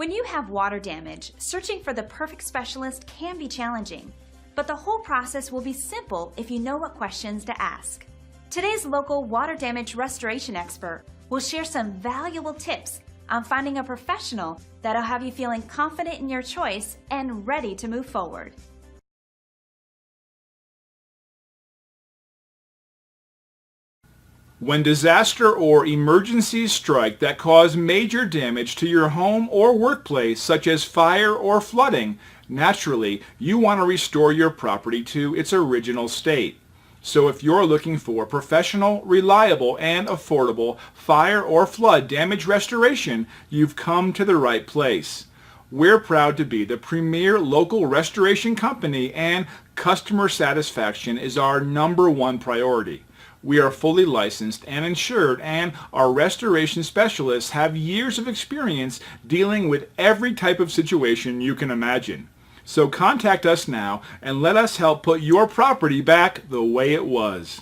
When you have water damage, searching for the perfect specialist can be challenging, but the whole process will be simple if you know what questions to ask. Today's local water damage restoration expert will share some valuable tips on finding a professional that'll have you feeling confident in your choice and ready to move forward. When disaster or emergencies strike that cause major damage to your home or workplace, such as fire or flooding, naturally, you want to restore your property to its original state. So if you're looking for professional, reliable, and affordable fire or flood damage restoration, you've come to the right place. We're proud to be the premier local restoration company, and customer satisfaction is our #1 priority. We are fully licensed and insured, and our restoration specialists have years of experience dealing with every type of situation you can imagine. So contact us now and let us help put your property back the way it was.